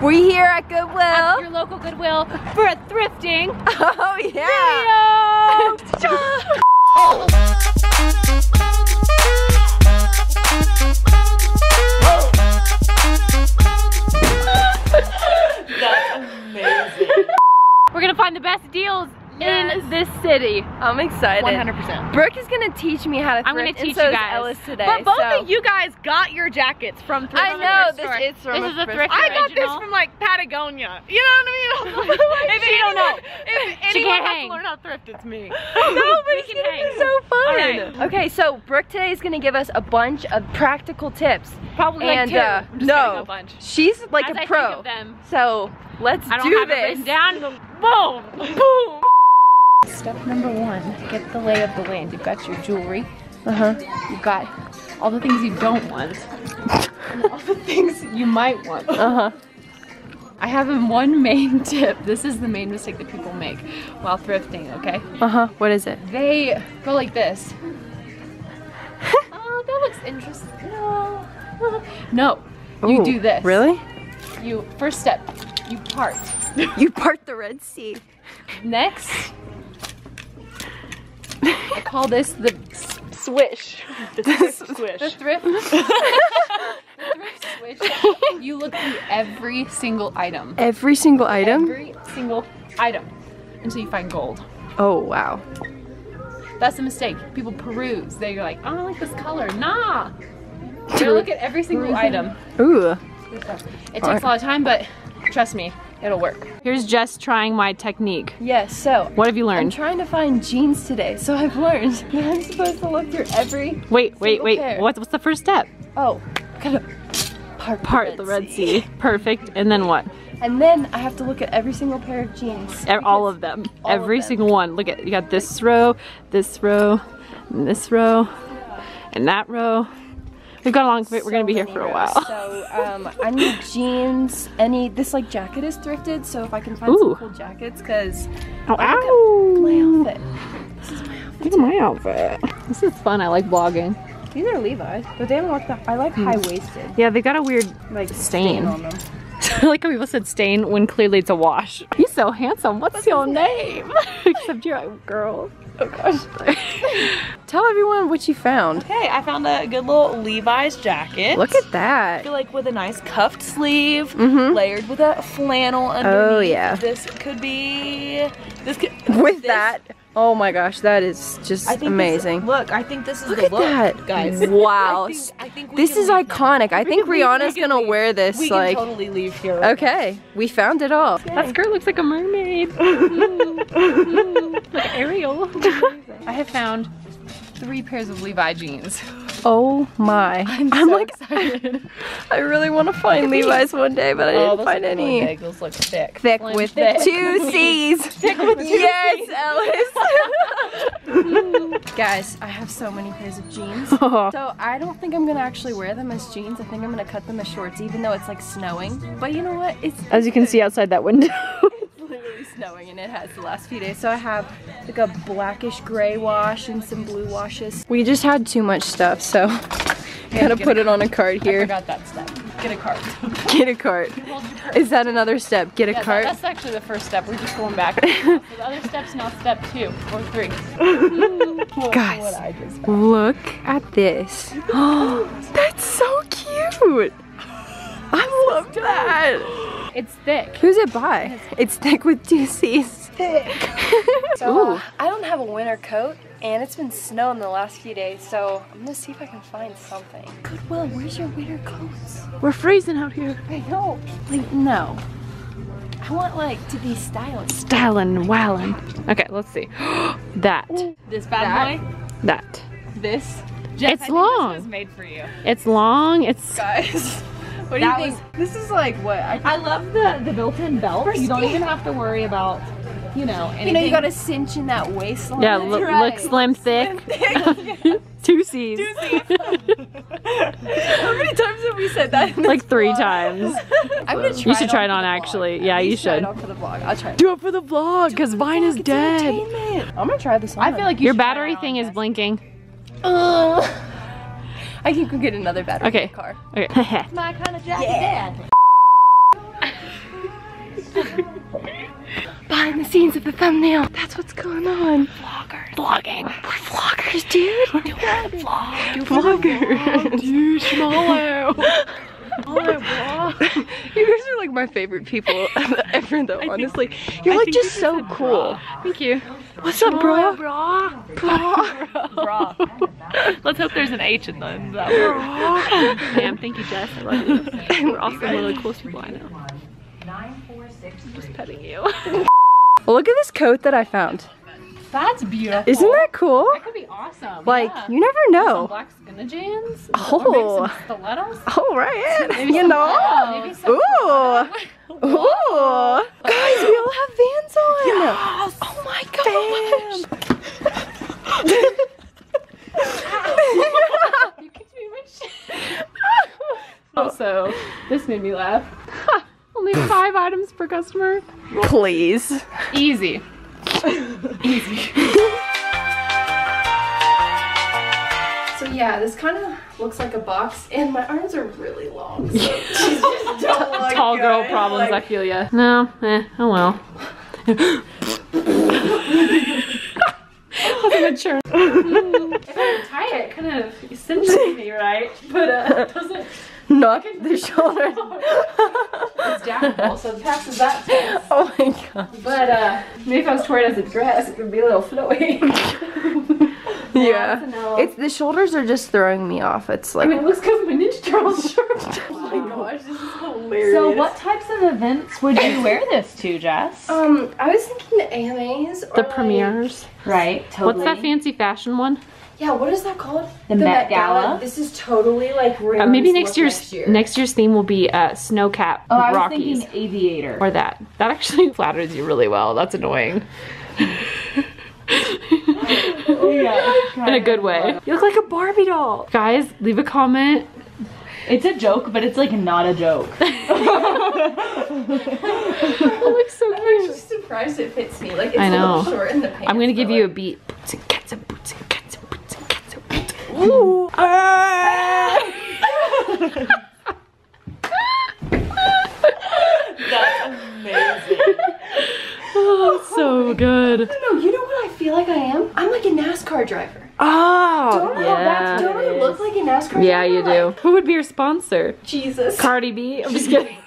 We here at Goodwill. At your local Goodwill for a thrifting. Oh yeah. Video. That's amazing. We're gonna find the best deals in this city. I'm excited. 100%. Brooke is gonna teach me how to thrift. I'm gonna teach and so you guys. Is Ellis today. But both of you guys got your jackets from thrift. I know store. this is from This is a thrift I got this original. from like Patagonia. You know what I mean? If She don't know. If She anyone can't has hang. to learn how to thrift, it's me. No, but it's can gonna hang. be so fun. All right. Okay, so Brooke today is gonna give us a bunch of practical tips. Probably like And two. I'm just kidding, no, a bunch. she's like As a I pro. think of them. So let's I don't do have it this. written down. Boom. Boom. Step number one, get the lay of the land. You've got your jewelry. Uh-huh. You've got all the things you don't want. And all the things you might want. Uh-huh. I have one main tip. This is the main mistake that people make while thrifting, okay? Uh-huh. What is it? They go like this. Oh, that looks interesting. No. No. You Ooh, do this. Really? You, first step, you part. You part the Red Sea. Next, I call this the Swish. The thrift swish. The thrift. The thrift swish. You look through every single item. Every single item? Every single item until you find gold. Oh, wow. That's the mistake. People peruse. They're like, oh, I like this color. Nah. You gotta look at every single item. Ooh. It takes a lot of time, but trust me, it'll work. Here's Jess trying my technique. Yes, so What have you I'm learned? trying to find jeans today, so I've learned that I'm supposed to look through every Wait. pair. What's the first step? Oh, gotta Part the Red Sea. Perfect. And then what? And then I have to look at every single pair of jeans. All of them. all of Every them. single one. Look at, you got this row, and this row, and that row. We've got a long, we're gonna be here for a while. So I need jeans. This like jacket is thrifted, so if I can find Ooh. some cool jackets, cause Oh, ow, my ow. outfit. This is my outfit. Look at my outfit. This is fun. I like vlogging. These are Levi's, but they don't look that. I like high waisted, Yeah, they got a weird like stain. on them. I like how people said stain when clearly it's a wash. He's so handsome. What's your name? Except you're a girl. Oh gosh. Tell everyone what you found. Okay, I found a good little Levi's jacket. Look at I that. feel like with a nice cuffed sleeve, Mhm. layered with a flannel underneath. Oh, yeah. This could be. With that. Oh my gosh, that is just I think amazing. Look, I think this is Look the at look, that. guys. Wow. I think we This can is leave- iconic. I think we can Rihanna's leave. gonna wear this We like. can totally leave here. Okay, we found it all. That skirt looks like a mermaid. Like Ariel. I have found 3 pairs of Levi jeans. Oh my. I'm so like excited. I really want to find Levi's one day, but I didn't find any. Big. Those look thick. Thick Slim with thick. 2 C's. Thick with 2 yes, Ellis. Guys, I have so many pairs of jeans. So I don't think I'm gonna actually wear them as jeans. I think I'm gonna cut them as shorts, even though it's like snowing. But you know what? It's As you can see outside that window. literally snowing, and it has the last few days. So I have like a blackish gray wash and some blue washes. We just had too much stuff, so gotta put it on a cart I here. forgot that step. Get a cart. Get a cart. Is that another step? Get a Yeah, cart? that's actually the first step. We're just going back. So the other step's now step 2 or 3. Guys, look at this. That's so cute. I love that. It's thick. Who's it by? It's thick with 2 C's. Thick. Ooh. I don't have a winter coat, and it's been snowing the last few days, so I'm gonna see if I can find something. Goodwill, where's your winter coats? We're freezing out here. I know. Like, no. I want like to be stylish. Stylin', wowin'. Okay, let's see. That. This bad boy. That. This. It's long. This was made for you. It's long. It's. Guys, what do you think? This is like what? I love the built-in belt. You don't even have to worry about, you know, anything. You know, you gotta cinch in that waistline. Yeah, That's look right. slim, thick. 2 C's. How many times have we said that? In this Like 3 vlog? times. I'm gonna try You should try it for on the vlog. actually. Yeah, At you least try should. it on for the vlog. I'll try it. Do it for the vlog, because mine is It's dead. entertainment. I'm gonna try this on. I feel like you Your should try battery it on, thing is Jess. blinking. I can go get another battery Okay. in the car. Okay. My kind of jacket. behind the scenes of the thumbnail. That's what's going on. Vloggers. Vlogging. We're vloggers, dude. Vloggers. Dude, small. You guys are like my favorite people ever though, honestly. You're like just so cool. Thank you. What's up, bro? Bra. Let's hope there's an H in the end. Damn, thank you, Jess. I love you. You're also one of the coolest people I know. I'm just petting you. Well, look at this coat that I found. That's beautiful. Isn't that cool? That could be awesome. Like, yeah. you never know. Some black skinny-jeans. Oh. Or maybe some stilettos. Oh, right. Maybe You some know? stilettos. Maybe some Ooh. Ooh. Guys, we all have Vans on. Yes. Oh my gosh. You kicked me in my shit. Also, this made me laugh. Only 5 items per customer. Please. Easy. Easy. So yeah, this kind of looks like a box, and my arms are really long. So just don't look Tall girl good. problems, Like, I feel ya. No, oh well. Wasn't mature. If I tie it, kind of cinches me, right? But it doesn't. not the shoulder. It's downable, so it passes that test. Oh my god. But maybe if I was wearing it as a dress, it would be a little flowy. Yeah. No. It's the shoulders are just throwing me off. It's like, I mean, it looks good with my Ninja Turtles shirt. oh my gosh, this is hilarious. So what types of events would you wear this to, Jess? I was thinking the AMAs or The like, premieres. Right, totally. What's that fancy fashion one? Yeah, what is that called? The Met Gala? This is totally like Maybe next year's theme will be snow cap Oh, I was Rockies. thinking aviator. Or that. That actually flatters you really well. That's annoying. Yeah, In a good way. You look like a Barbie doll. Guys, leave a comment. It's a joke, but it's like not a joke. It looks so I'm cute. actually surprised it fits me. Like it's I a know. little short in the pants. I'm gonna give but, you a like, beat. Boots and cats and boots and cats and boots and cats and boots. Ooh. That's amazing. Oh, so good. I don't know, you know what I feel like I am? I'm like a NASCAR driver. Oh, yeah. Don't I look like a NASCAR driver? Yeah, you do. Like, Who would be your sponsor? Jesus. Cardi B? I'm just kidding.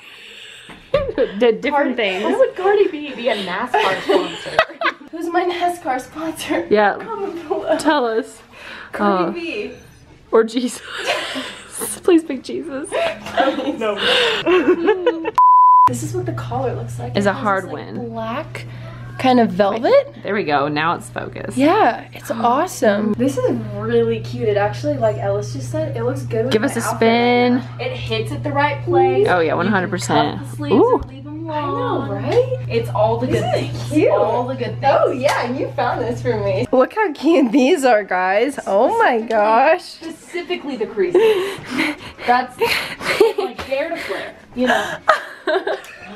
Did different things. Why would Cardi B be a NASCAR sponsor? Who's my NASCAR sponsor? Yeah. Comment below. Tell us. Cardi B. Or Jesus. Please pick Jesus. No. This is what the collar looks like. Is It a has hard this, like, win. black kind of velvet. There we go. Now it's focused. Yeah, it's awesome. This is really cute. It actually, like Ellis just said, it looks good with Give my us a outfit spin. right now. It hits at the right place. Oh yeah, You can 100%. cuff the sleeves Ooh. and leave them long. I know, right? It's all the good This things. is cute. All the good things. Oh yeah, you found this for me. Look how cute these are, guys. Oh my gosh. Specifically the creases. That's like dare to flare. You know.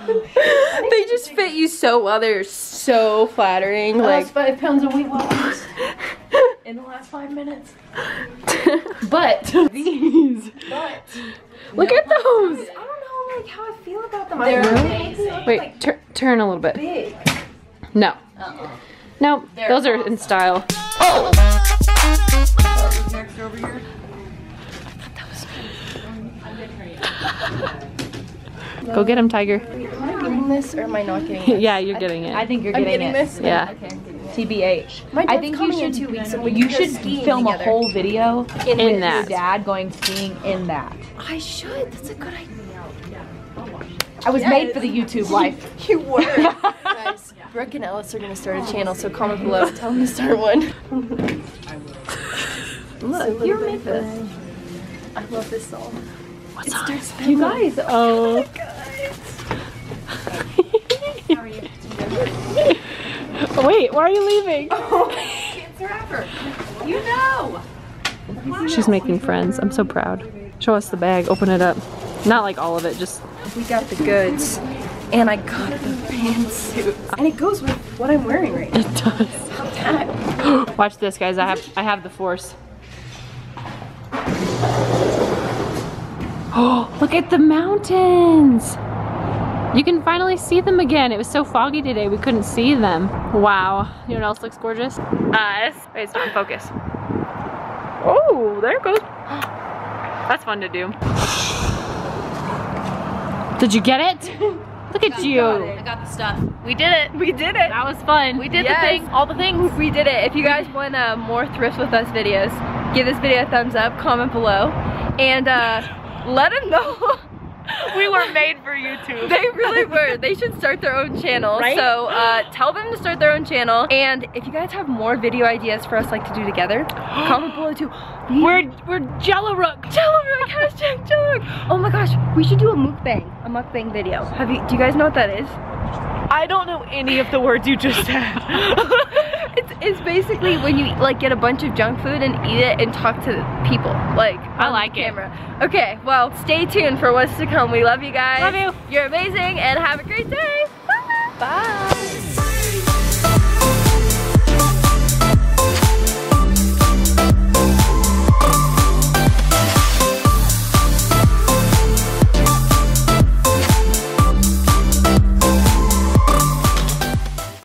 They just fit you so well. They're so flattering. Like 5 pounds of weight loss in the last 5 minutes. but These. But Look at those. I don't know like how I feel about them. They're I really amazing. look, Wait, like, turn a little bit. big. No. No, They're those are in style. next over here. Go get him, Tiger. Am I getting this or am I not getting this? Yeah, you're getting it. I think you're I'm getting, getting it. this? Yeah. Okay, I'm getting it. TBH. My I dad's think coming you in should. 2 weeks and we You can go should skiing film together. a whole video In with that. your dad going skiing in that. I should. That's a good idea. I was made for the YouTube life. You were. Guys, Brooke and Ellis are going to start a channel, so comment below. Tell them to start one. Look, you were made for this. I love this song. What's It's up? Dirk's You Family. guys. Oh. Wait, why are you leaving? It's a rapper. You know. She's making friends. I'm so proud. Show us the bag. Open it up. Not like all of it, just We got the goods. And I got the pantsuit. And it goes with what I'm wearing right now. it does. That. Watch this, guys. I have the force. Oh, look at the mountains. You can finally see them again. It was so foggy today, we couldn't see them. Wow. You know what else looks gorgeous? Us. Wait, it's not in focus. Oh, there it goes. That's fun to do. Did you get it? Look at you. I got the stuff. We did it. We did it. That was fun. We did the thing. All the things. We did it. If you guys want more Thrift With Us videos, give this video a thumbs up, comment below, and let them know. We were made for YouTube. They really were. They should start their own channel. Right? So tell them to start their own channel. And if you guys have more video ideas for us like to do together, comment below too. We're Jello-rook. Jello-rook, hashtag Jello-rook. Oh my gosh, we should do a mukbang video. Do you guys know what that is? I don't know any of the words you just said. It's basically when you like get a bunch of junk food and eat it and talk to people, like I on like camera. Okay, well, stay tuned for what's to come. We love you guys. Love you. You're amazing and have a great day. Bye. Bye.